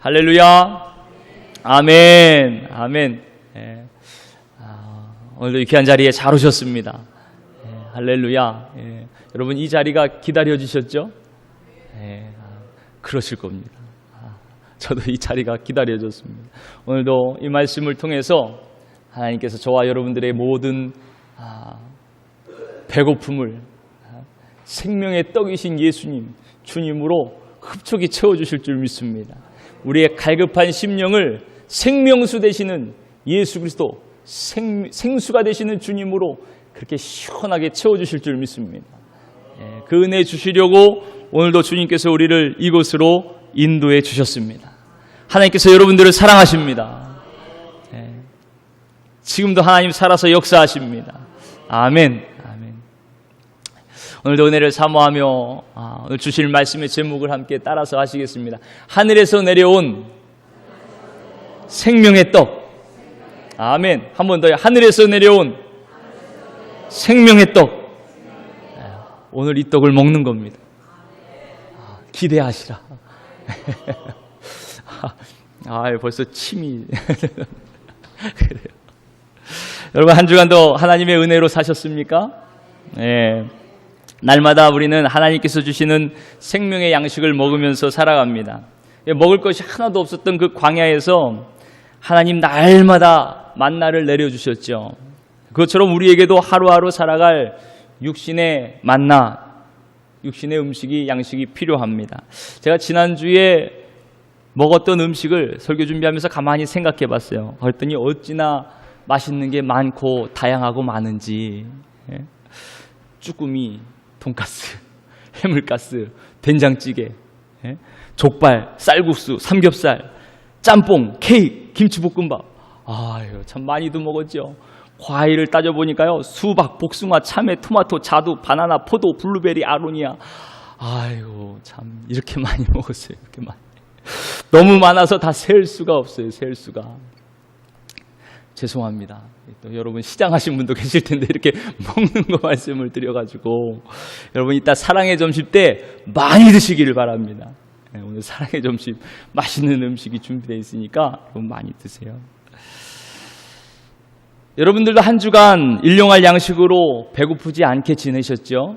할렐루야. 아멘. 아멘. 예. 오늘도 이 귀한 자리에 잘 오셨습니다. 예. 할렐루야. 예. 여러분 이 자리가 기다려지셨죠? 예. 그러실 겁니다. 저도 이 자리가 기다려졌습니다. 오늘도 이 말씀을 통해서 하나님께서 저와 여러분들의 모든 배고픔을 생명의 떡이신 예수님, 주님으로 흡족히 채워주실 줄 믿습니다. 우리의 갈급한 심령을 생명수 되시는 예수 그리스도, 생수가 되시는 주님으로 그렇게 시원하게 채워주실 줄 믿습니다. 그 은혜 주시려고 오늘도 주님께서 우리를 이곳으로 인도해 주셨습니다. 하나님께서 여러분들을 사랑하십니다. 지금도 하나님 살아서 역사하십니다. 아멘. 아멘. 오늘도 은혜를 사모하며 오늘 주실 말씀의 제목을 함께 따라서 하시겠습니다. 하늘에서 내려온 생명의 떡. 아멘. 한 번 더요. 하늘에서 내려온 생명의 떡. 오늘 이 떡을 먹는 겁니다. 기대하시라. 벌써 침이 그래요. 여러분 한 주간도 하나님의 은혜로 사셨습니까? 네. 날마다 우리는 하나님께서 주시는 생명의 양식을 먹으면서 살아갑니다. 먹을 것이 하나도 없었던 그 광야에서 하나님 날마다 만나를 내려주셨죠. 그것처럼 우리에게도 하루하루 살아갈 육신의 만나, 육신의 음식이, 양식이 필요합니다. 제가 지난주에 먹었던 음식을 설교 준비하면서 가만히 생각해 봤어요. 그랬더니 어찌나 맛있는 게 많고 다양하고 많은지. 쭈꾸미, 돈가스, 해물가스, 된장찌개, 족발, 쌀국수, 삼겹살, 짬뽕, 케이크, 김치볶음밥. 아유, 참 많이도 먹었죠. 과일을 따져보니까요, 수박, 복숭아, 참외, 토마토, 자두, 바나나, 포도, 블루베리, 아로니아. 아이고, 참 이렇게 많이 먹었어요. 이렇게 많이. 너무 많아서 다 셀 수가 없어요. 셀 수가. 죄송합니다. 또 여러분 시장하신 분도 계실 텐데 이렇게 먹는 거 말씀을 드려가지고 여러분 이따 사랑의 점심 때 많이 드시기를 바랍니다. 오늘 사랑의 점심 맛있는 음식이 준비되어 있으니까 여러분 많이 드세요. 여러분들도 한 주간 일용할 양식으로 배고프지 않게 지내셨죠?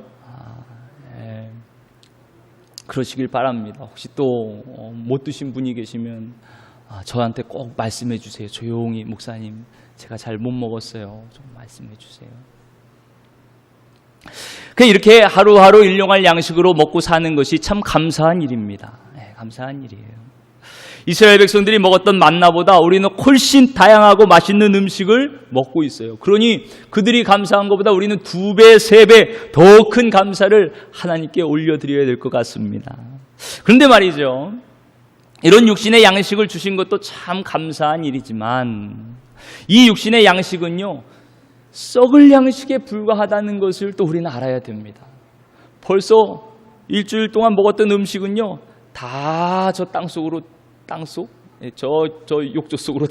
그러시길 바랍니다. 혹시 또 못 드신 분이 계시면 저한테 꼭 말씀해 주세요. 조용히 목사님 제가 잘 못 먹었어요. 좀 말씀해 주세요. 이렇게 하루하루 일용할 양식으로 먹고 사는 것이 참 감사한 일입니다. 감사한 일이에요. 이스라엘 백성들이 먹었던 만나보다 우리는 훨씬 다양하고 맛있는 음식을 먹고 있어요. 그러니 그들이 감사한 것보다 우리는 2배, 3배 더 큰 감사를 하나님께 올려드려야 될 것 같습니다. 그런데 말이죠. 이런 육신의 양식을 주신 것도 참 감사한 일이지만 이 육신의 양식은요, 썩을 양식에 불과하다는 것을 또 우리는 알아야 됩니다. 벌써 일주일 동안 먹었던 음식은요, 다 저 땅속, 저 욕조 속으로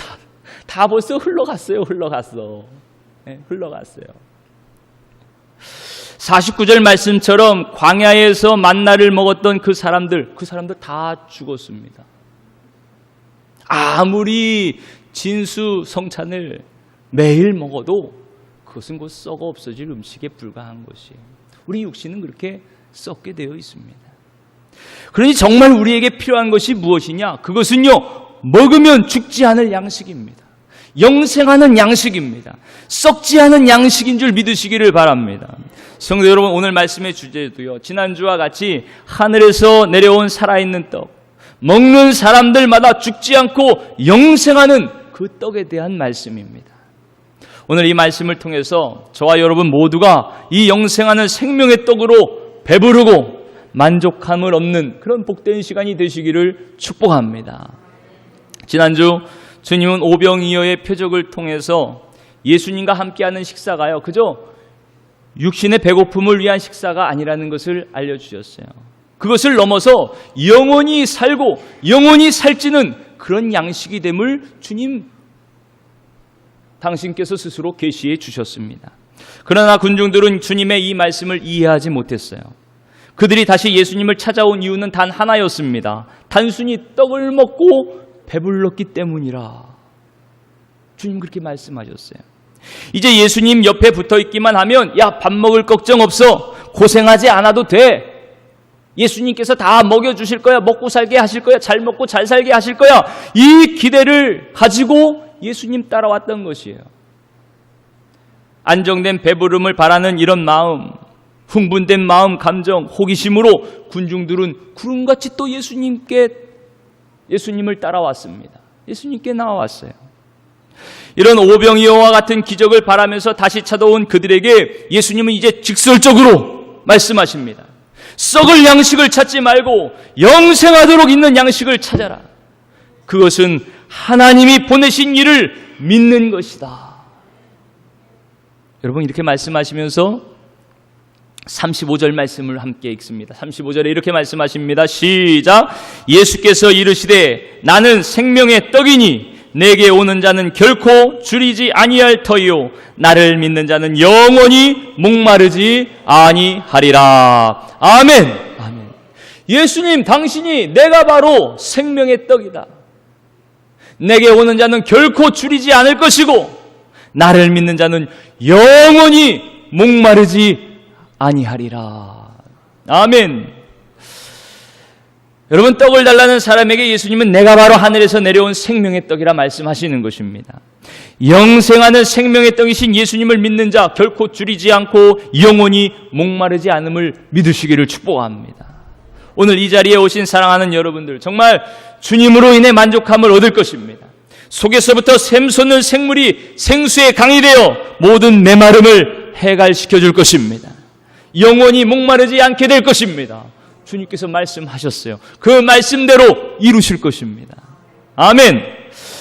다 벌써 흘러갔어요. 흘러갔어요. 49절 말씀처럼 광야에서 만나를 먹었던 그 사람들 다 죽었습니다. 아무리 진수성찬을 매일 먹어도 그것은 곧 썩어 없어질 음식에 불과한 것이에요. 우리 육신은 그렇게 썩게 되어 있습니다. 그러니 정말 우리에게 필요한 것이 무엇이냐? 그것은요, 먹으면 죽지 않을 양식입니다. 영생하는 양식입니다. 썩지 않은 양식인 줄 믿으시기를 바랍니다. 성도 여러분, 오늘 말씀의 주제도요, 지난주와 같이 하늘에서 내려온 살아있는 떡, 먹는 사람들마다 죽지 않고 영생하는 그 떡에 대한 말씀입니다. 오늘 이 말씀을 통해서 저와 여러분 모두가 이 영생하는 생명의 떡으로 배부르고 만족함을 얻는 그런 복된 시간이 되시기를 축복합니다. 지난주 주님은 오병이어의 표적을 통해서 예수님과 함께하는 식사가요, 그저 육신의 배고픔을 위한 식사가 아니라는 것을 알려주셨어요. 그것을 넘어서 영원히 살고 영원히 살찌는 그런 양식이 됨을 주님 당신께서 스스로 계시해 주셨습니다. 그러나 군중들은 주님의 이 말씀을 이해하지 못했어요. 그들이 다시 예수님을 찾아온 이유는 단 하나였습니다. 단순히 떡을 먹고 배불렀기 때문이라. 주님 그렇게 말씀하셨어요. 이제 예수님 옆에 붙어 있기만 하면 야, 밥 먹을 걱정 없어. 고생하지 않아도 돼. 예수님께서 다 먹여주실 거야. 먹고 살게 하실 거야. 잘 먹고 잘 살게 하실 거야. 이 기대를 가지고 예수님 따라왔던 것이에요. 안정된 배부름을 바라는 이런 마음, 흥분된 마음, 감정, 호기심으로 군중들은 구름같이 또 예수님을 따라왔습니다. 예수님께 나와왔어요. 이런 오병이어와 같은 기적을 바라면서 다시 찾아온 그들에게 예수님은 이제 직설적으로 말씀하십니다. 썩을 양식을 찾지 말고 영생하도록 있는 양식을 찾아라. 그것은 하나님이 보내신 이를 믿는 것이다. 여러분 이렇게 말씀하시면서 35절 말씀을 함께 읽습니다. 35절에 이렇게 말씀하십니다. 시작. 예수께서 이르시되 나는 생명의 떡이니 내게 오는 자는 결코 줄이지 아니할 터이요 나를 믿는 자는 영원히 목마르지 아니하리라. 아멘. 아멘. 예수님 당신이 내가 바로 생명의 떡이다. 내게 오는 자는 결코 줄이지 않을 것이고 나를 믿는 자는 영원히 목마르지 아니하리라. 아멘. 여러분 떡을 달라는 사람에게 예수님은 내가 바로 하늘에서 내려온 생명의 떡이라 말씀하시는 것입니다. 영생하는 생명의 떡이신 예수님을 믿는 자 결코 줄이지 않고 영원히 목마르지 않음을 믿으시기를 축복합니다. 오늘 이 자리에 오신 사랑하는 여러분들 정말 주님으로 인해 만족함을 얻을 것입니다. 속에서부터 샘솟는 생물이 생수의 강이 되어 모든 메마름을 해갈시켜 줄 것입니다. 영원히 목마르지 않게 될 것입니다. 주님께서 말씀하셨어요. 그 말씀대로 이루실 것입니다. 아멘.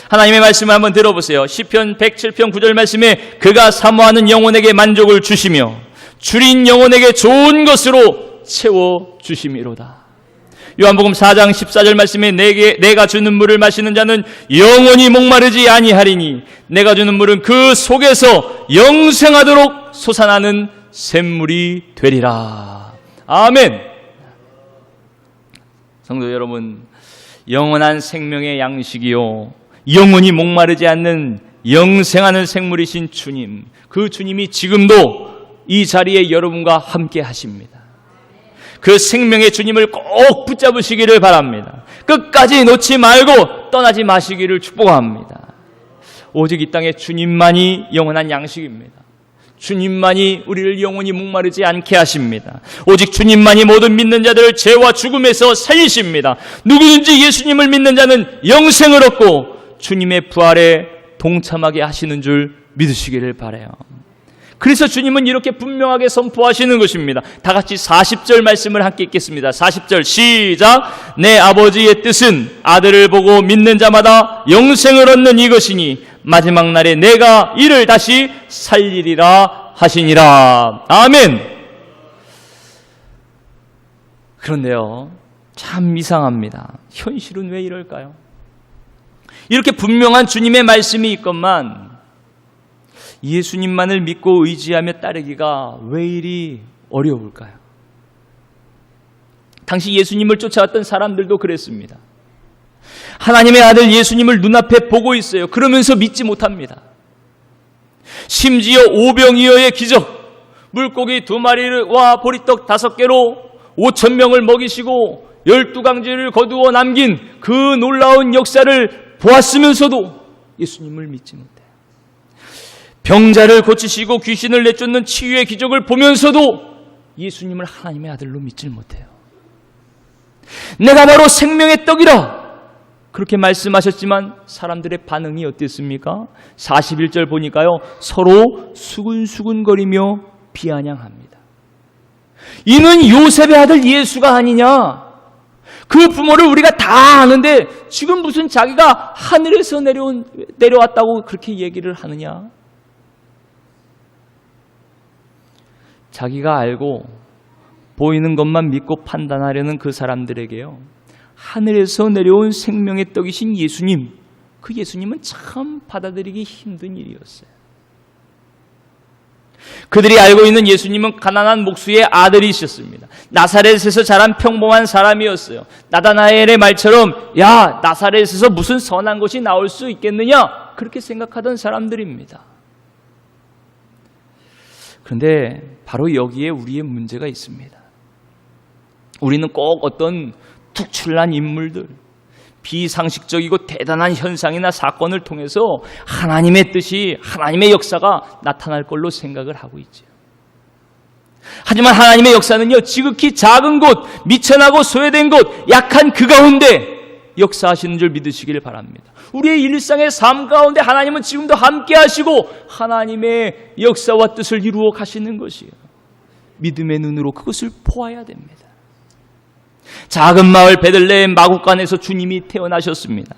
하나님의 말씀을 한번 들어보세요. 시편 107편 9절 말씀에 그가 사모하는 영혼에게 만족을 주시며 줄인 영혼에게 좋은 것으로 채워주심이로다. 요한복음 4장 14절 말씀에 내가 주는 물을 마시는 자는 영원히 목마르지 아니하리니 내가 주는 물은 그 속에서 영생하도록 솟아나는 샘물이 되리라. 아멘. 성도 여러분, 영원한 생명의 양식이요 영원히 목마르지 않는 영생하는 생물이신 주님, 그 주님이 지금도 이 자리에 여러분과 함께 하십니다. 그 생명의 주님을 꼭 붙잡으시기를 바랍니다. 끝까지 놓지 말고 떠나지 마시기를 축복합니다. 오직 이 땅에 주님만이 영원한 양식입니다. 주님만이 우리를 영원히 목마르지 않게 하십니다. 오직 주님만이 모든 믿는 자들을 죄와 죽음에서 살리십니다. 누구든지 예수님을 믿는 자는 영생을 얻고 주님의 부활에 동참하게 하시는 줄 믿으시기를 바라요. 그래서 주님은 이렇게 분명하게 선포하시는 것입니다. 다 같이 40절 말씀을 함께 읽겠습니다. 40절 시작. 내 아버지의 뜻은 아들을 보고 믿는 자마다 영생을 얻는 이것이니 마지막 날에 내가 이를 다시 살리리라 하시니라. 아멘. 그런데요, 참 이상합니다. 현실은 왜 이럴까요? 이렇게 분명한 주님의 말씀이 있건만 예수님만을 믿고 의지하며 따르기가 왜 이리 어려울까요? 당시 예수님을 쫓아왔던 사람들도 그랬습니다. 하나님의 아들 예수님을 눈앞에 보고 있어요. 그러면서 믿지 못합니다. 심지어 오병이어의 기적, 물고기 2마리와 보리떡 5개로 5,000명을 먹이시고 12강쥐를 거두어 남긴 그 놀라운 역사를 보았으면서도 예수님을 믿지 못해요. 병자를 고치시고 귀신을 내쫓는 치유의 기적을 보면서도 예수님을 하나님의 아들로 믿지 못해요. 내가 바로 생명의 떡이라 그렇게 말씀하셨지만 사람들의 반응이 어땠습니까? 41절 보니까요, 서로 수근수근거리며 비아냥합니다. 이는 요셉의 아들 예수가 아니냐? 그 부모를 우리가 다 아는데 지금 무슨 자기가 하늘에서 내려왔다고 그렇게 얘기를 하느냐? 자기가 알고 보이는 것만 믿고 판단하려는 그 사람들에게요, 하늘에서 내려온 생명의 떡이신 예수님, 그 예수님은 참 받아들이기 힘든 일이었어요. 그들이 알고 있는 예수님은 가난한 목수의 아들이셨습니다. 나사렛에서 자란 평범한 사람이었어요. 나다나엘의 말처럼 야, 나사렛에서 무슨 선한 것이 나올 수 있겠느냐, 그렇게 생각하던 사람들입니다. 그런데 바로 여기에 우리의 문제가 있습니다. 우리는 꼭 어떤 특출난 인물들, 비상식적이고 대단한 현상이나 사건을 통해서 하나님의 뜻이, 하나님의 역사가 나타날 걸로 생각을 하고 있죠. 하지만 하나님의 역사는요, 지극히 작은 곳, 미천하고 소외된 곳, 약한 그 가운데 역사하시는 줄 믿으시길 바랍니다. 우리의 일상의 삶 가운데 하나님은 지금도 함께 하시고 하나님의 역사와 뜻을 이루어 가시는 것이에요. 믿음의 눈으로 그것을 보아야 됩니다. 작은 마을 베들레헴 마구간에서 주님이 태어나셨습니다.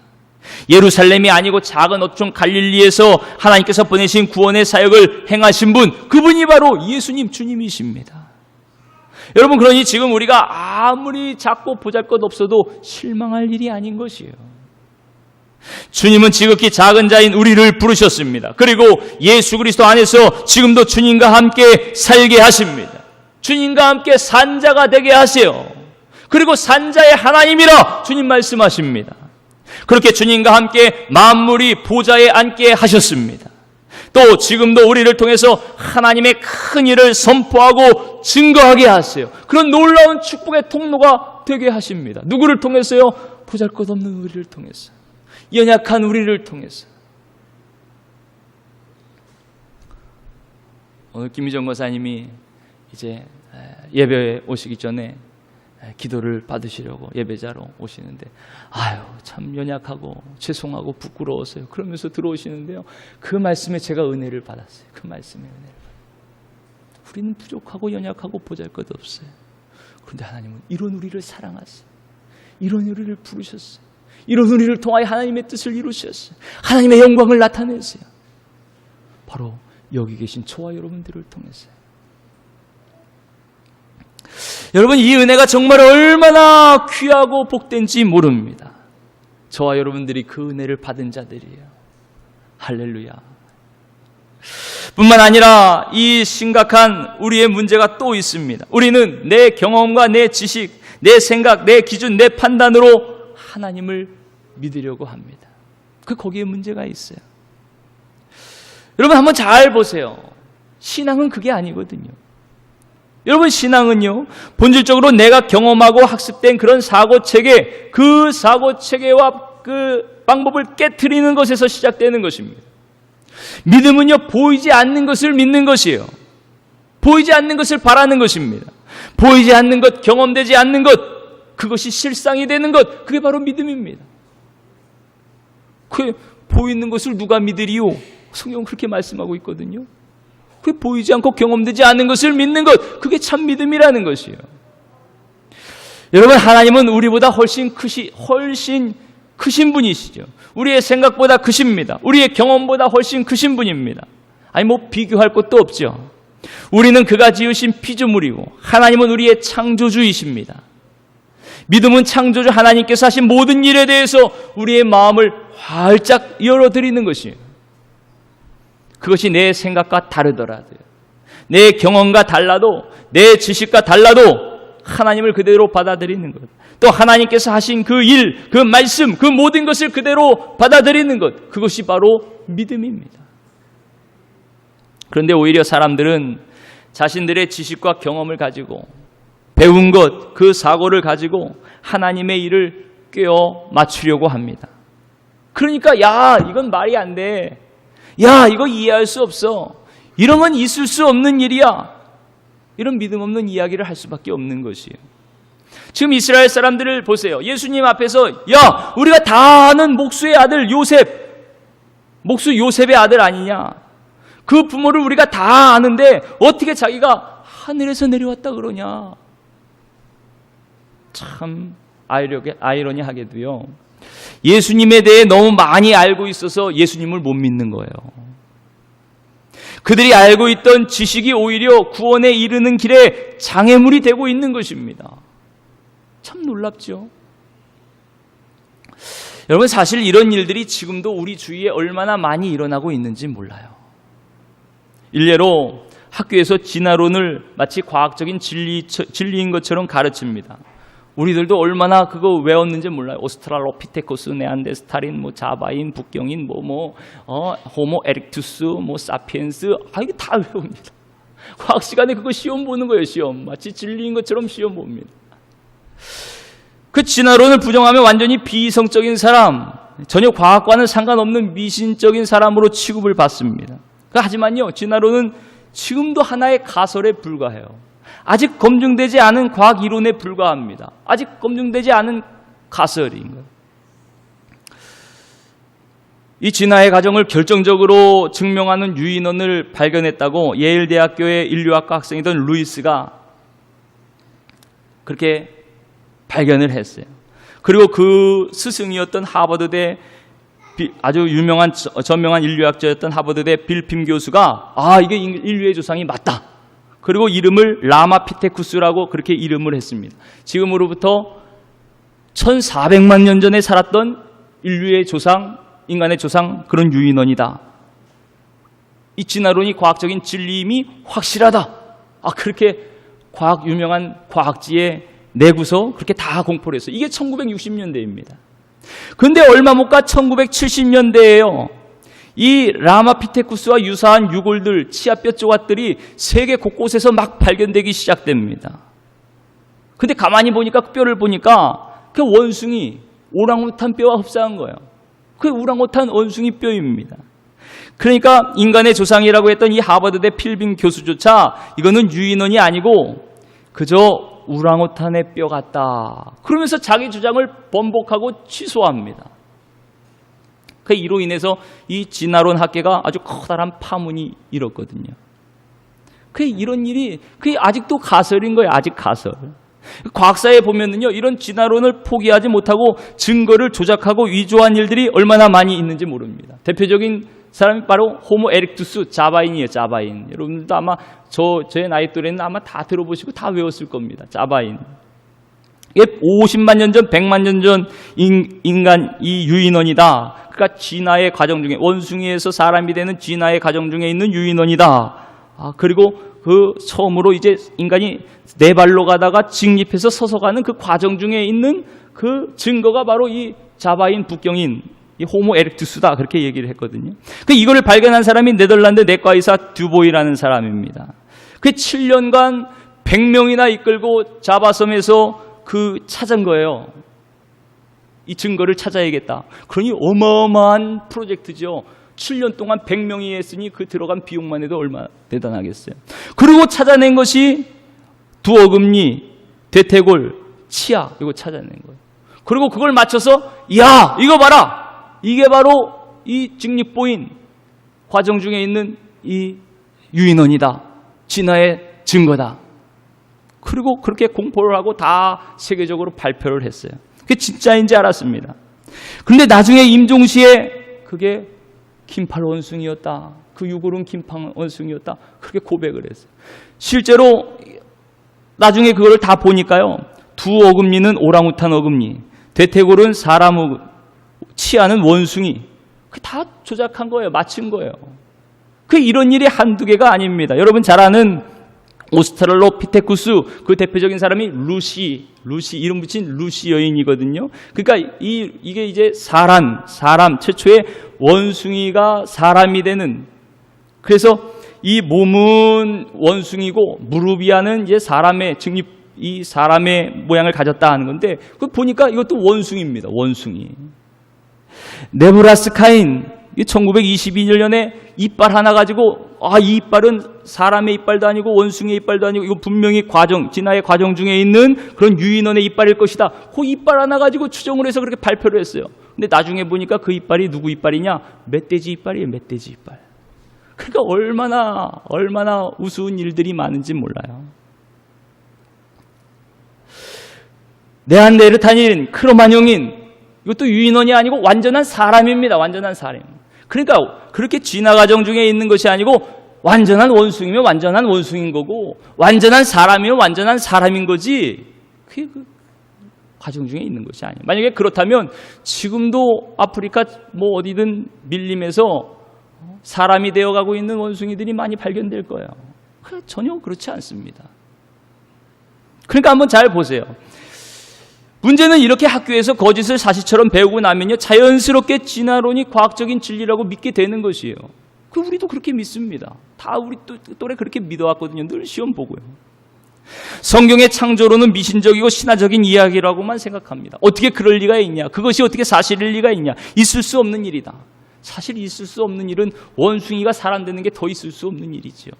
예루살렘이 아니고 작은 어촌 갈릴리에서 하나님께서 보내신 구원의 사역을 행하신 분, 그분이 바로 예수님 주님이십니다. 여러분, 그러니 지금 우리가 아무리 작고 보잘것없어도 실망할 일이 아닌 것이에요. 주님은 지극히 작은 자인 우리를 부르셨습니다. 그리고 예수 그리스도 안에서 지금도 주님과 함께 살게 하십니다. 주님과 함께 산자가 되게 하세요. 그리고 산자의 하나님이라 주님 말씀하십니다. 그렇게 주님과 함께 만물이 보좌에 앉게 하셨습니다. 또 지금도 우리를 통해서 하나님의 큰 일을 선포하고 증거하게 하세요. 그런 놀라운 축복의 통로가 되게 하십니다. 누구를 통해서요? 보잘것없는 우리를 통해서, 연약한 우리를 통해서. 오늘 김희정 권사님이 이제 예배에 오시기 전에 기도를 받으시려고 예배자로 오시는데, 아유, 참 연약하고 죄송하고 부끄러워서요, 그러면서 들어오시는데요, 그 말씀에 제가 은혜를 받았어요. 그 말씀에 은혜를 받았어요. 우리는 부족하고 연약하고 보잘것없어요. 그런데 하나님은 이런 우리를 사랑하세요. 이런 우리를 부르셨어요. 이런 우리를 통하여 하나님의 뜻을 이루셨어요. 하나님의 영광을 나타내세요. 바로 여기 계신 저와 여러분들을 통해서요. 여러분, 이 은혜가 정말 얼마나 귀하고 복된지 모릅니다. 저와 여러분들이 그 은혜를 받은 자들이에요. 할렐루야. 뿐만 아니라 이 심각한 우리의 문제가 또 있습니다. 우리는 내 경험과 내 지식, 내 생각, 내 기준, 내 판단으로 하나님을 믿으려고 합니다. 거기에 문제가 있어요. 여러분, 한번 잘 보세요. 신앙은 그게 아니거든요. 여러분, 신앙은요, 본질적으로 내가 경험하고 학습된 그런 사고체계, 그 사고체계와 그 방법을 깨트리는 것에서 시작되는 것입니다. 믿음은요, 보이지 않는 것을 믿는 것이에요. 보이지 않는 것을 바라는 것입니다. 보이지 않는 것, 경험되지 않는 것, 그것이 실상이 되는 것, 그게 바로 믿음입니다. 그 보이는 것을 누가 믿으리요? 성경은 그렇게 말씀하고 있거든요. 그 보이지 않고 경험되지 않는 것을 믿는 것, 그게 참 믿음이라는 것이에요. 여러분, 하나님은 우리보다 훨씬 크신 분이시죠. 우리의 생각보다 크십니다. 우리의 경험보다 훨씬 크신 분입니다. 아니, 뭐 비교할 것도 없죠. 우리는 그가 지으신 피조물이고 하나님은 우리의 창조주이십니다. 믿음은 창조주 하나님께서 하신 모든 일에 대해서 우리의 마음을 활짝 열어드리는 것이에요. 그것이 내 생각과 다르더라도요, 내 경험과 달라도, 내 지식과 달라도 하나님을 그대로 받아들이는 것, 또 하나님께서 하신 그 일, 그 말씀, 그 모든 것을 그대로 받아들이는 것, 그것이 바로 믿음입니다. 그런데 오히려 사람들은 자신들의 지식과 경험을 가지고, 배운 것, 그 사고를 가지고 하나님의 일을 꿰어 맞추려고 합니다. 그러니까 야, 이건 말이 안 돼. 야, 이거 이해할 수 없어. 이런 건 있을 수 없는 일이야. 이런 믿음 없는 이야기를 할 수밖에 없는 것이에요. 지금 이스라엘 사람들을 보세요. 예수님 앞에서 야, 우리가 다 아는 목수의 아들 요셉, 목수 요셉의 아들 아니냐. 그 부모를 우리가 다 아는데 어떻게 자기가 하늘에서 내려왔다 그러냐. 참 아이러니하게도요, 예수님에 대해 너무 많이 알고 있어서 예수님을 못 믿는 거예요. 그들이 알고 있던 지식이 오히려 구원에 이르는 길에 장애물이 되고 있는 것입니다. 참 놀랍죠. 여러분, 사실 이런 일들이 지금도 우리 주위에 얼마나 많이 일어나고 있는지 몰라요. 일례로 학교에서 진화론을 마치 과학적인 진리인 것처럼 가르칩니다. 우리들도 얼마나 그거 외웠는지 몰라요. 오스트랄로피테쿠스, 네안데스탈인, 자바인, 북경인, 호모 에릭투스, 사피엔스, 이게 다 외웁니다. 과학 시간에 그거 시험 보는 거예요. 시험. 마치 진리인 것처럼 시험 봅니다. 그 진화론을 부정하면 완전히 비이성적인 사람, 전혀 과학과는 상관없는 미신적인 사람으로 취급을 받습니다. 하지만요, 진화론은 지금도 하나의 가설에 불과해요. 아직 검증되지 않은 과학 이론에 불과합니다. 아직 검증되지 않은 가설인 거예요. 이 진화의 과정을 결정적으로 증명하는 유인원을 발견했다고 예일대학교의 인류학과 학생이던 루이스가 그렇게 발견을 했어요. 그리고 그 스승이었던 하버드대 아주 유명한 전명한 인류학자였던 하버드대 빌 핌 교수가 이게 인류의 조상이 맞다. 그리고 이름을 라마피테쿠스라고 그렇게 이름을 했습니다. 지금으로부터 1400만 년 전에 살았던 인류의 조상, 인간의 조상, 그런 유인원이다. 이 진화론이 과학적인 진리임이 확실하다. 그렇게 유명한 과학지에 내고서 그렇게 다 공포를 했어요. 이게 1960년대입니다. 그런데 얼마 못 가 1970년대에요. 이 라마피테쿠스와 유사한 유골들, 치아뼈 조각들이 세계 곳곳에서 막 발견되기 시작됩니다. 근데 가만히 보니까 그 뼈를 보니까 그 원숭이, 오랑우탄 뼈와 흡사한 거예요. 그 오랑우탄 원숭이 뼈입니다. 그러니까 인간의 조상이라고 했던 이 하버드대 필빈 교수조차 이거는 유인원이 아니고 그저 우랑우탄의 뼈 같다. 그러면서 자기 주장을 번복하고 취소합니다. 이로 인해서 이 진화론 학계가 아주 커다란 파문이 일었거든요. 이런 일이 아직도 가설인 거예요. 아직 가설. 과학사에 보면은요, 이런 진화론을 포기하지 못하고 증거를 조작하고 위조한 일들이 얼마나 많이 있는지 모릅니다. 대표적인 사람이 바로 호모 에릭투스, 자바인이에요. 자바인. 여러분들도 아마 저의 나이 또래는 아마 다 들어보시고 다 외웠을 겁니다. 자바인. 이게 50만 년 전, 100만 년 전 인간 이 유인원이다. 그러니까 진화의 과정 중에, 원숭이에서 사람이 되는 진화의 과정 중에 있는 유인원이다. 그리고 그 처음으로 이제 인간이 네 발로 가다가 직립해서 서서 가는 그 과정 중에 있는 그 증거가 바로 이 자바인, 북경인, 이 호모 에릭투스다. 그렇게 얘기를 했거든요. 이거를 발견한 사람이 네덜란드 내과의사 듀보이라는 사람입니다. 7년간 100명이나 이끌고 자바섬에서 찾은 거예요. 이 증거를 찾아야겠다. 그러니 어마어마한 프로젝트죠. 7년 동안 100명이 했으니 그 들어간 비용만 해도 얼마나 대단하겠어요. 그리고 찾아낸 것이 두어금니, 대퇴골, 치아, 이거 찾아낸 거예요. 그리고 그걸 맞춰서 야, 이거 봐라. 이게 바로 이 직립보인 과정 중에 있는 이 유인원이다. 진화의 증거다. 그리고 그렇게 공포를 하고 다 세계적으로 발표를 했어요. 그게 진짜인지 알았습니다. 그런데 나중에 임종시에 그게 긴팔 원숭이였다. 그 유골은 긴팔 원숭이였다. 그렇게 고백을 했어요. 실제로 나중에 그거를 다 보니까요. 두 어금니는 오랑우탄 어금니, 대퇴골은 사람 어금니, 치아는 원숭이. 그게 다 조작한 거예요. 맞춘 거예요. 이런 일이 한두 개가 아닙니다. 여러분 잘 아는 오스트랄로피테쿠스 그 대표적인 사람이 루시 이름 붙인 루시 여인이거든요. 그러니까 이게 이제 사람 최초의 원숭이가 사람이 되는, 그래서 이 몸은 원숭이고 무릎이하는 이제 사람의 직립, 이 사람의 모양을 가졌다 하는 건데 그 보니까 이것도 원숭이입니다. 원숭이. 네브라스카인 1922년에 이빨 하나 가지고 이 이빨은 사람의 이빨도 아니고 원숭이의 이빨도 아니고 이거 분명히 진화의 과정 중에 있는 그런 유인원의 이빨일 것이다. 그 이빨 하나 가지고 추정을 해서 그렇게 발표를 했어요. 근데 나중에 보니까 그 이빨이 누구 이빨이냐? 멧돼지 이빨이에요. 멧돼지 이빨. 그러니까 얼마나 우스운 일들이 많은지 몰라요. 네안데르탈인, 크로마뇽인, 이것도 유인원이 아니고 완전한 사람입니다. 완전한 사람. 그러니까 그렇게 진화 과정 중에 있는 것이 아니고 완전한 원숭이면 완전한 원숭이인 거고 완전한 사람이면 완전한 사람인 거지. 그게 그 과정 중에 있는 것이 아니에요. 만약에 그렇다면 지금도 아프리카 어디든 밀림에서 사람이 되어가고 있는 원숭이들이 많이 발견될 거예요. 전혀 그렇지 않습니다. 그러니까 한번 잘 보세요. 문제는 이렇게 학교에서 거짓을 사실처럼 배우고 나면요, 자연스럽게 진화론이 과학적인 진리라고 믿게 되는 것이에요. 우리도 그렇게 믿습니다. 다 우리 또래 그렇게 믿어왔거든요. 늘 시험 보고요. 성경의 창조론은 미신적이고 신화적인 이야기라고만 생각합니다. 어떻게 그럴 리가 있냐? 그것이 어떻게 사실일 리가 있냐? 있을 수 없는 일이다. 사실 있을 수 없는 일은 원숭이가 사람 되는 게 더 있을 수 없는 일이지요.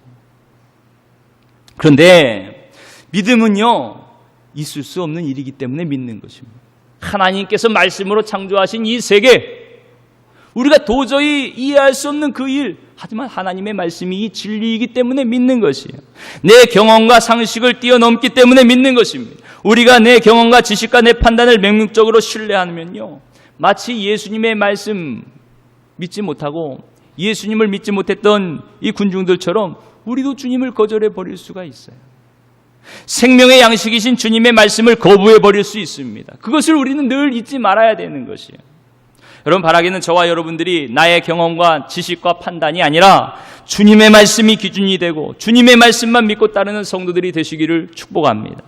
그런데 믿음은요, 있을 수 없는 일이기 때문에 믿는 것입니다. 하나님께서 말씀으로 창조하신 이 세계, 우리가 도저히 이해할 수 없는 그 일, 하지만 하나님의 말씀이 이 진리이기 때문에 믿는 것이에요. 내 경험과 상식을 뛰어넘기 때문에 믿는 것입니다. 우리가 내 경험과 지식과 내 판단을 맹목적으로 신뢰하면요, 마치 예수님의 말씀 믿지 못하고 예수님을 믿지 못했던 이 군중들처럼 우리도 주님을 거절해 버릴 수가 있어요. 생명의 양식이신 주님의 말씀을 거부해 버릴 수 있습니다. 그것을 우리는 늘 잊지 말아야 되는 것이에요. 여러분, 바라기는 저와 여러분들이 나의 경험과 지식과 판단이 아니라 주님의 말씀이 기준이 되고 주님의 말씀만 믿고 따르는 성도들이 되시기를 축복합니다.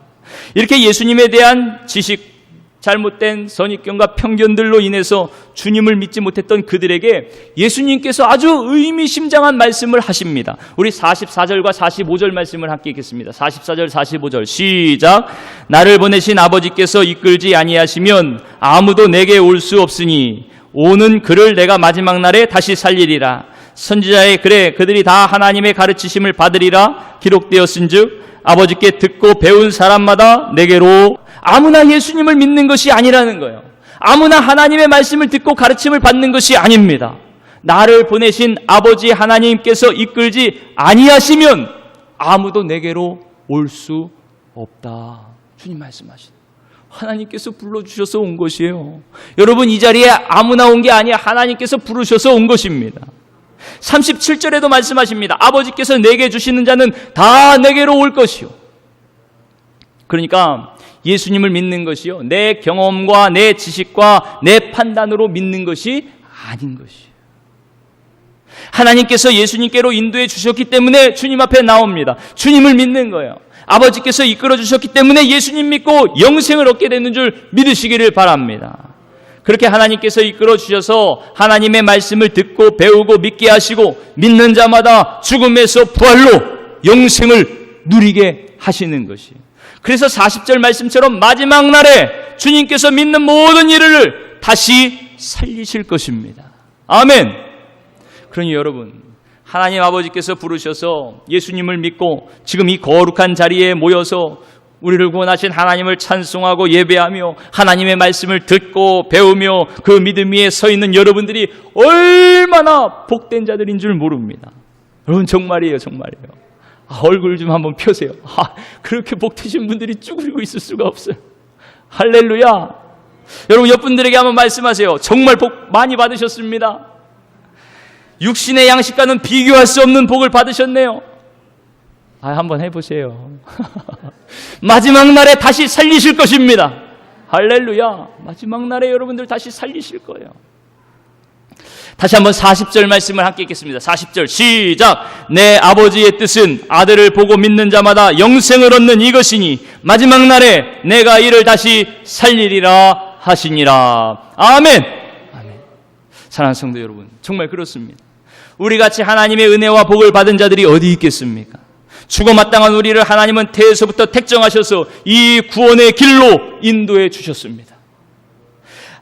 이렇게 예수님에 대한 지식, 잘못된 선입견과 편견들로 인해서 주님을 믿지 못했던 그들에게 예수님께서 아주 의미심장한 말씀을 하십니다. 우리 44절과 45절 말씀을 함께 읽겠습니다. 44절 45절 시작. 나를 보내신 아버지께서 이끌지 아니하시면 아무도 내게 올 수 없으니 오는 그를 내가 마지막 날에 다시 살리리라. 선지자의 글에 그들이 다 하나님의 가르치심을 받으리라 기록되었은즉 아버지께 듣고 배운 사람마다 내게로. 아무나 예수님을 믿는 것이 아니라는 거예요. 아무나 하나님의 말씀을 듣고 가르침을 받는 것이 아닙니다. 나를 보내신 아버지 하나님께서 이끌지 아니하시면 아무도 내게로 올 수 없다. 주님 말씀하시다. 하나님께서 불러주셔서 온 것이에요. 여러분, 이 자리에 아무나 온 게 아니야. 하나님께서 부르셔서 온 것입니다. 37절에도 말씀하십니다. 아버지께서 내게 주시는 자는 다 내게로 올 것이요. 그러니까 예수님을 믿는 것이요, 내 경험과 내 지식과 내 판단으로 믿는 것이 아닌 것이에요. 하나님께서 예수님께로 인도해 주셨기 때문에 주님 앞에 나옵니다. 주님을 믿는 거예요. 아버지께서 이끌어 주셨기 때문에 예수님 믿고 영생을 얻게 되는 줄 믿으시기를 바랍니다. 그렇게 하나님께서 이끌어 주셔서 하나님의 말씀을 듣고 배우고 믿게 하시고 믿는 자마다 죽음에서 부활로 영생을 누리게 하시는 것이에요. 그래서 40절 말씀처럼 마지막 날에 주님께서 믿는 모든 이를 다시 살리실 것입니다. 아멘. 그러니 여러분, 하나님 아버지께서 부르셔서 예수님을 믿고 지금 이 거룩한 자리에 모여서 우리를 구원하신 하나님을 찬송하고 예배하며 하나님의 말씀을 듣고 배우며 그 믿음 위에 서 있는 여러분들이 얼마나 복된 자들인 줄 모릅니다. 여러분, 정말이에요, 정말이에요. 얼굴 좀 한번 펴세요. 그렇게 복되신 분들이 쭈그리고 있을 수가 없어요. 할렐루야. 여러분, 옆분들에게 한번 말씀하세요. 정말 복 많이 받으셨습니다. 육신의 양식과는 비교할 수 없는 복을 받으셨네요. 한번 해보세요. 마지막 날에 다시 살리실 것입니다. 할렐루야. 마지막 날에 여러분들 다시 살리실 거예요. 다시 한번 40절 말씀을 함께 읽겠습니다. 40절 시작. 내 아버지의 뜻은 아들을 보고 믿는 자마다 영생을 얻는 이것이니 마지막 날에 내가 이를 다시 살리리라 하시니라. 아멘. 아멘. 사랑하는 성도 여러분, 정말 그렇습니다. 우리같이 하나님의 은혜와 복을 받은 자들이 어디 있겠습니까? 죽어 마땅한 우리를 하나님은 태에서부터 택정하셔서 이 구원의 길로 인도해 주셨습니다.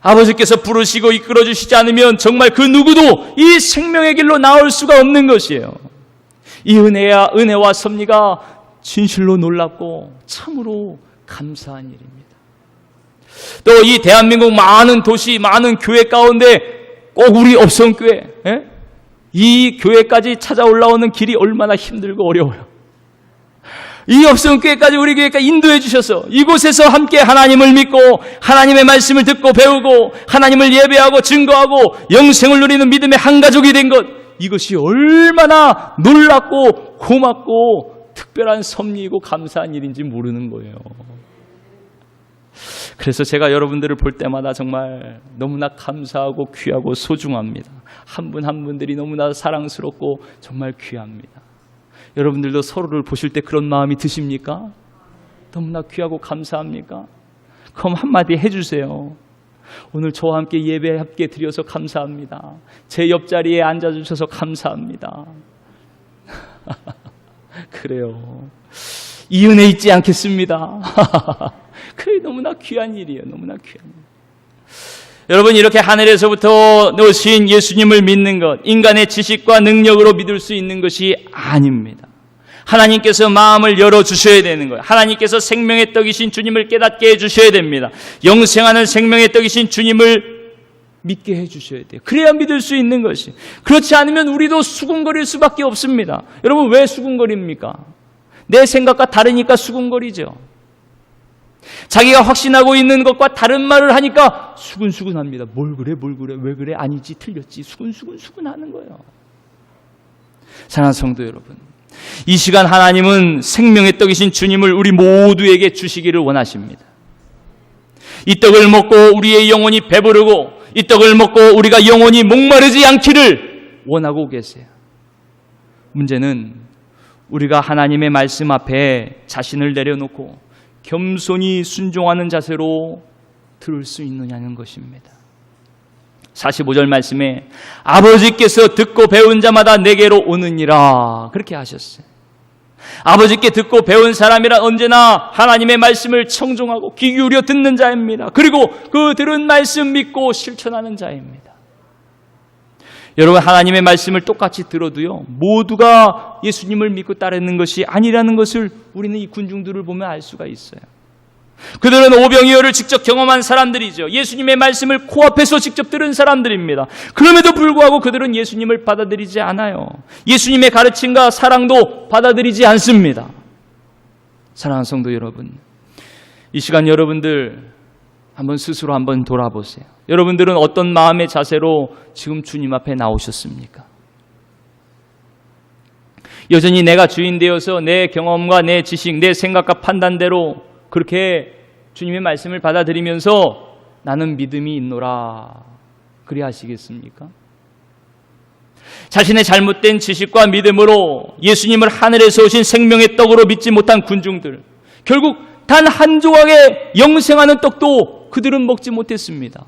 아버지께서 부르시고 이끌어 주시지 않으면 정말 그 누구도 이 생명의 길로 나올 수가 없는 것이에요. 이 은혜와 섭리가 진실로 놀랍고 참으로 감사한 일입니다. 또 이 대한민국 많은 도시, 많은 교회 가운데 꼭 우리 업성교회, 이 교회까지 찾아 올라오는 길이 얼마나 힘들고 어려워요. 이 업성교회까지 우리 교회까지 인도해 주셔서 이곳에서 함께 하나님을 믿고 하나님의 말씀을 듣고 배우고 하나님을 예배하고 증거하고 영생을 누리는 믿음의 한 가족이 된 것, 이것이 얼마나 놀랍고 고맙고 특별한 섭리이고 감사한 일인지 모르는 거예요. 그래서 제가 여러분들을 볼 때마다 정말 너무나 감사하고 귀하고 소중합니다. 한 분 한 분들이 너무나 사랑스럽고 정말 귀합니다. 여러분들도 서로를 보실 때 그런 마음이 드십니까? 너무나 귀하고 감사합니까? 그럼 한마디 해주세요. 오늘 저와 함께 예배 함께 드려서 감사합니다. 제 옆자리에 앉아주셔서 감사합니다. 그래요. 이 은혜 잊지 않겠습니다. 그게 너무나 귀한 일이에요. 너무나 귀한 일. 여러분, 이렇게 하늘에서부터 오신 예수님을 믿는 것, 인간의 지식과 능력으로 믿을 수 있는 것이 아닙니다. 하나님께서 마음을 열어주셔야 되는 거예요. 하나님께서 생명의 떡이신 주님을 깨닫게 해주셔야 됩니다. 영생하는 생명의 떡이신 주님을 믿게 해주셔야 돼요. 그래야 믿을 수 있는 것이. 그렇지 않으면 우리도 수군거릴 수밖에 없습니다. 여러분, 왜 수군거립니까? 내 생각과 다르니까 수군거리죠. 자기가 확신하고 있는 것과 다른 말을 하니까 수근수근합니다. 뭘 그래, 왜 그래, 아니지, 틀렸지, 수근수근하는 거예요. 사랑하는 성도 여러분, 이 시간 하나님은 생명의 떡이신 주님을 우리 모두에게 주시기를 원하십니다. 이 떡을 먹고 우리의 영혼이 배부르고 이 떡을 먹고 우리가 영혼이 목마르지 않기를 원하고 계세요. 문제는 우리가 하나님의 말씀 앞에 자신을 내려놓고 겸손히 순종하는 자세로 들을 수 있느냐는 것입니다. 45절 말씀에 아버지께서 듣고 배운 자마다 내게로 오느니라 그렇게 하셨어요. 아버지께 듣고 배운 사람이란 언제나 하나님의 말씀을 청종하고 귀 기울여 듣는 자입니다. 그리고 그 들은 말씀 믿고 실천하는 자입니다. 여러분, 하나님의 말씀을 똑같이 들어도요, 모두가 예수님을 믿고 따르는 것이 아니라는 것을 우리는 이 군중들을 보면 알 수가 있어요. 그들은 오병이어를 직접 경험한 사람들이죠. 예수님의 말씀을 코앞에서 직접 들은 사람들입니다. 그럼에도 불구하고 그들은 예수님을 받아들이지 않아요. 예수님의 가르침과 사랑도 받아들이지 않습니다. 사랑하는 성도 여러분, 이 시간 여러분들 한번 스스로 한번 돌아보세요. 여러분들은 어떤 마음의 자세로 지금 주님 앞에 나오셨습니까? 여전히 내가 주인 되어서 내 경험과 내 지식, 내 생각과 판단대로 그렇게 주님의 말씀을 받아들이면서 나는 믿음이 있노라 그리 하시겠습니까? 자신의 잘못된 지식과 믿음으로 예수님을 하늘에서 오신 생명의 떡으로 믿지 못한 군중들, 결국 단 한 조각의 영생하는 떡도 그들은 먹지 못했습니다.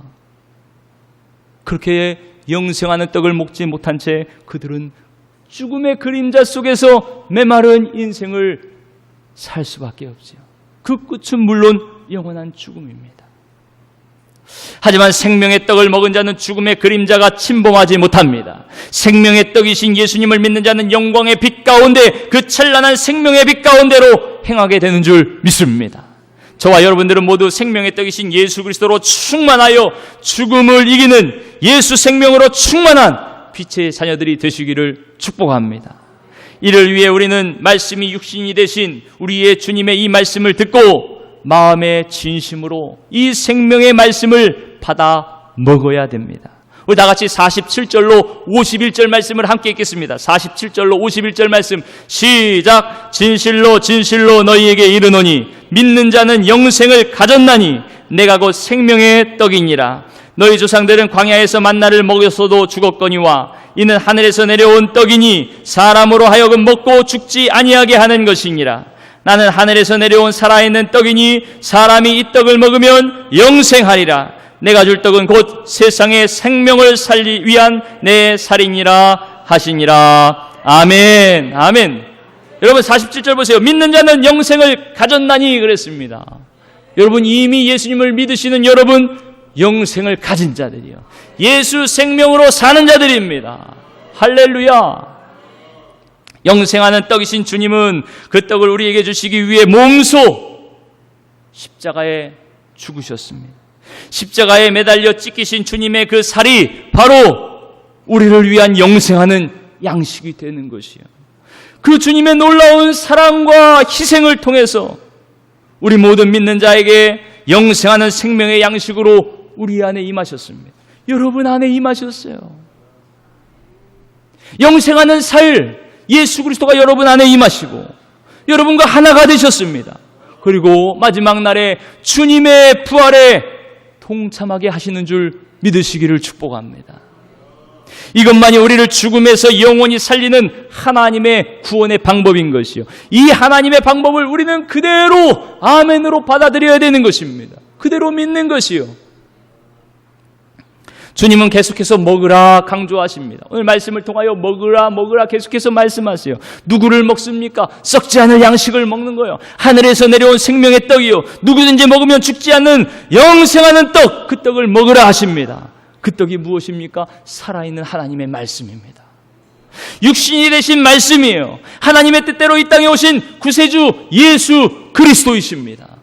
그렇게 영생하는 떡을 먹지 못한 채 그들은 죽음의 그림자 속에서 메마른 인생을 살 수밖에 없지요. 그 끝은 물론 영원한 죽음입니다. 하지만 생명의 떡을 먹은 자는 죽음의 그림자가 침범하지 못합니다. 생명의 떡이신 예수님을 믿는 자는 영광의 빛 가운데 그 찬란한 생명의 빛 가운데로 행하게 되는 줄 믿습니다. 저와 여러분들은 모두 생명의 떡이신 예수 그리스도로 충만하여 죽음을 이기는 예수 생명으로 충만한 빛의 자녀들이 되시기를 축복합니다. 이를 위해 우리는 말씀이 육신이 되신 우리의 주님의 이 말씀을 듣고 마음의 진심으로 이 생명의 말씀을 받아 먹어야 됩니다. 우리 다 같이 47절로 51절 말씀을 함께 읽겠습니다. 47절로 51절 말씀 시작. 진실로 진실로 너희에게 이르노니 믿는 자는 영생을 가졌나니 내가 곧 생명의 떡이니라. 너희 조상들은 광야에서 만나를 먹였어도 죽었거니와 이는 하늘에서 내려온 떡이니 사람으로 하여금 먹고 죽지 아니하게 하는 것이니라. 나는 하늘에서 내려온 살아있는 떡이니 사람이 이 떡을 먹으면 영생하리라. 내가 줄 떡은 곧 세상의 생명을 살리 위한 내 살이니라 하시니라. 아멘. 아멘. 여러분 47절 보세요. 믿는 자는 영생을 가졌나니 그랬습니다. 여러분 이미 예수님을 믿으시는 여러분 영생을 가진 자들이요, 예수 생명으로 사는 자들입니다. 할렐루야. 영생하는 떡이신 주님은 그 떡을 우리에게 주시기 위해 몸소 십자가에 죽으셨습니다. 십자가에 매달려 찢기신 주님의 그 살이 바로 우리를 위한 영생하는 양식이 되는 것이요, 그 주님의 놀라운 사랑과 희생을 통해서 우리 모든 믿는 자에게 영생하는 생명의 양식으로 우리 안에 임하셨습니다. 여러분 안에 임하셨어요. 영생하는 살 예수 그리스도가 여러분 안에 임하시고 여러분과 하나가 되셨습니다. 그리고 마지막 날에 주님의 부활에 동참하게 하시는 줄 믿으시기를 축복합니다. 이것만이 우리를 죽음에서 영원히 살리는 하나님의 구원의 방법인 것이요. 이 하나님의 방법을 우리는 그대로 아멘으로 받아들여야 되는 것입니다. 그대로 믿는 것이요. 주님은 계속해서 먹으라 강조하십니다. 오늘 말씀을 통하여 먹으라 계속해서 말씀하세요. 누구를 먹습니까? 썩지 않을 양식을 먹는 거예요. 하늘에서 내려온 생명의 떡이요. 누구든지 먹으면 죽지 않는 영생하는 떡, 그 떡을 먹으라 하십니다. 그 떡이 무엇입니까? 살아있는 하나님의 말씀입니다. 육신이 되신 말씀이에요. 하나님의 뜻대로 이 땅에 오신 구세주 예수 그리스도이십니다.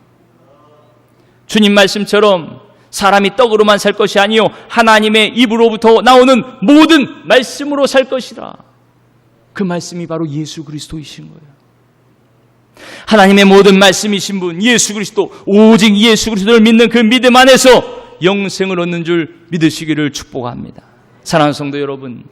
주님 말씀처럼 사람이 떡으로만 살 것이 아니요 하나님의 입으로부터 나오는 모든 말씀으로 살 것이라. 그 말씀이 바로 예수 그리스도이신 거예요. 하나님의 모든 말씀이신 분 예수 그리스도, 오직 예수 그리스도를 믿는 그 믿음 안에서 영생을 얻는 줄 믿으시기를 축복합니다. 사랑하는 성도 여러분,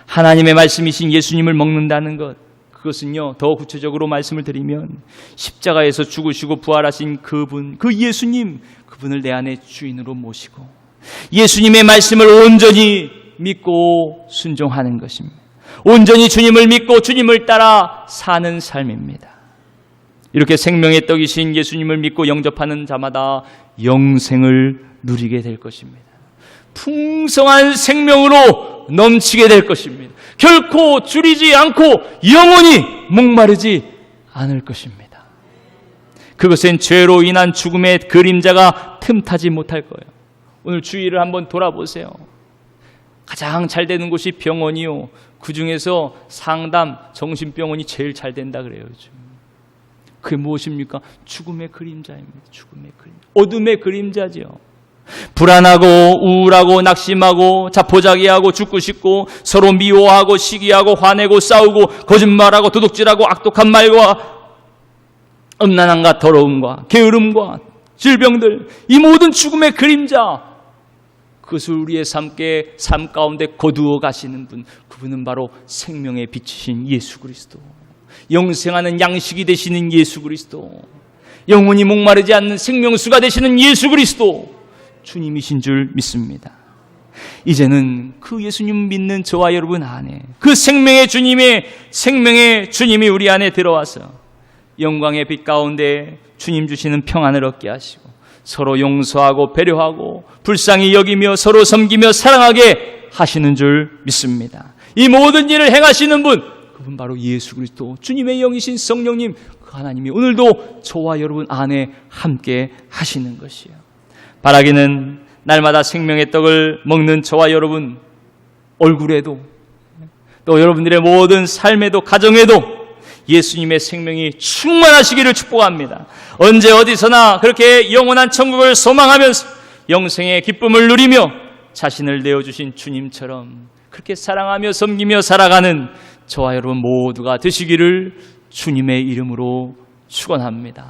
하나님의 말씀이신 예수님을 먹는다는 것, 그것은요, 더 구체적으로 말씀을 드리면 십자가에서 죽으시고 부활하신 그분, 그 예수님, 그분을 내 안에 주인으로 모시고 예수님의 말씀을 온전히 믿고 순종하는 것입니다. 온전히 주님을 믿고 주님을 따라 사는 삶입니다. 이렇게 생명의 떡이신 예수님을 믿고 영접하는 자마다 영생을 누리게 될 것입니다. 풍성한 생명으로 넘치게 될 것입니다. 결코 줄이지 않고 영원히 목마르지 않을 것입니다. 그것은 죄로 인한 죽음의 그림자가 틈타지 못할 거예요. 오늘 주위를 한번 돌아보세요. 가장 잘 되는 곳이 병원이요. 그 중에서 상담, 정신병원이 제일 잘 된다 그래요. 요즘. 그게 무엇입니까? 죽음의 그림자입니다. 죽음의 그림자. 어둠의 그림자죠. 불안하고 우울하고 낙심하고 자포자기하고 죽고 싶고 서로 미워하고 시기하고 화내고 싸우고 거짓말하고 도둑질하고 악독한 말과 음란함과 더러움과 게으름과 질병들, 이 모든 죽음의 그림자, 그것을 우리의 삶 가운데 거두어 가시는 분, 그분은 바로 생명의 빛이신 예수 그리스도, 영생하는 양식이 되시는 예수 그리스도, 영원히 목마르지 않는 생명수가 되시는 예수 그리스도, 주님이신 줄 믿습니다. 이제는 그 예수님 믿는 저와 여러분 안에 그 생명의 주님이 우리 안에 들어와서 영광의 빛 가운데 주님 주시는 평안을 얻게 하시고 서로 용서하고 배려하고 불쌍히 여기며 서로 섬기며 사랑하게 하시는 줄 믿습니다. 이 모든 일을 행하시는 분, 그분 바로 예수 그리스도, 주님의 영이신 성령님, 그 하나님이 오늘도 저와 여러분 안에 함께 하시는 것이에요. 바라기는 날마다 생명의 떡을 먹는 저와 여러분 얼굴에도 또 여러분들의 모든 삶에도 가정에도 예수님의 생명이 충만하시기를 축복합니다. 언제 어디서나 그렇게 영원한 천국을 소망하면서 영생의 기쁨을 누리며 자신을 내어주신 주님처럼 그렇게 사랑하며 섬기며 살아가는 저와 여러분 모두가 되시기를 주님의 이름으로 축원합니다.